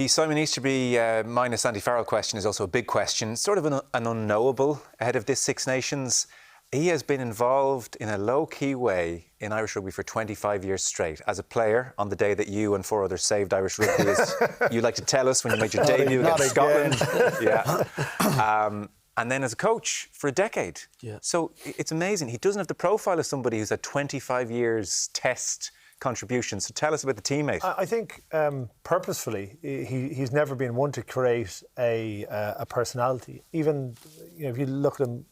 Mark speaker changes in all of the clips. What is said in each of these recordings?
Speaker 1: The Simon Easterby minus Andy Farrell question is also a big question, sort of an unknowable ahead of this Six Nations. He has been involved in a low-key way in Irish rugby for 25 years straight. As a player, on the day that you and 4 others saved Irish rugby, as you like to tell us, when you made your debut against Scotland. And then as a coach for a decade. Yeah. So it's amazing. He doesn't have the profile of somebody who's had 25 years test contributions. So tell us about the teammate.
Speaker 2: I think purposefully, he's never been one to create a personality. Even if you look at him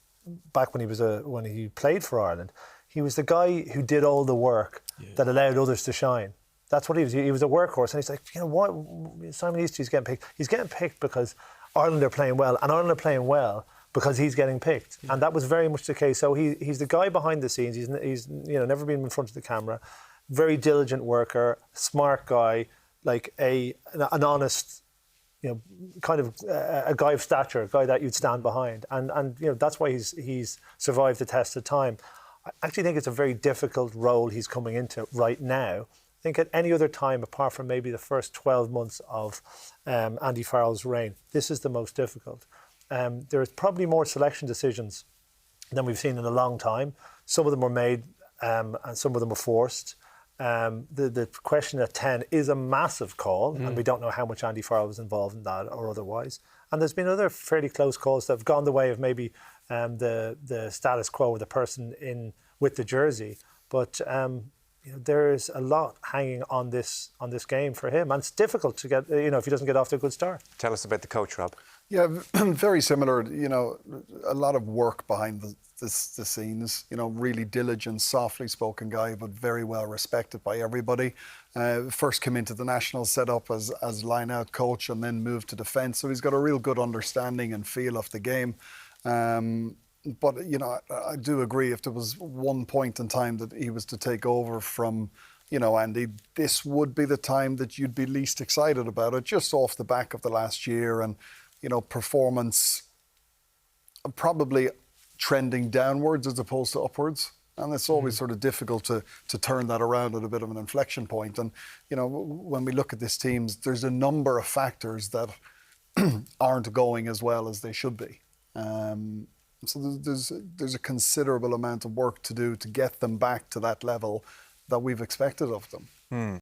Speaker 2: back when he played for Ireland, he was the guy who did all the work that allowed others to shine. That's what he was. He was a workhorse, and he's like, what? Simon Easterby's getting picked. He's getting picked because Ireland are playing well, and Ireland are playing well because he's getting picked, and that was very much the case. So he's the guy behind the scenes. He's never been in front of the camera. Very diligent worker, smart guy, like an honest, kind of a guy of stature, a guy that you'd stand behind, and that's why he's survived the test of time. I actually think it's a very difficult role he's coming into right now. I think at any other time, apart from maybe the first 12 months of Andy Farrell's reign, this is the most difficult. There's probably more selection decisions than we've seen in a long time. Some of them were made and some of them were forced. The question at 10 is a massive call, and we don't know how much Andy Farrell was involved in that or otherwise. And there's been other fairly close calls that have gone the way of maybe the status quo or the person in with the jersey. But there's a lot hanging on this game for him, and it's difficult to get if he doesn't get off to a good start.
Speaker 1: Tell us about the coach, Rob.
Speaker 3: Yeah, very similar. A lot of work behind the scenes. Really diligent, softly spoken guy, but very well respected by everybody. First came into the national setup as line-out coach, and then moved to defence. So he's got a real good understanding and feel of the game. But I do agree. If there was one point in time that he was to take over from Andy, this would be the time that you'd be least excited about it, just off the back of the last year and. Performance probably trending downwards as opposed to upwards. And it's always sort of difficult to turn that around at a bit of an inflection point. And, when we look at this team, there's a number of factors that aren't going as well as they should be. So there's a considerable amount of work to do to get them back to that level that we've expected of them.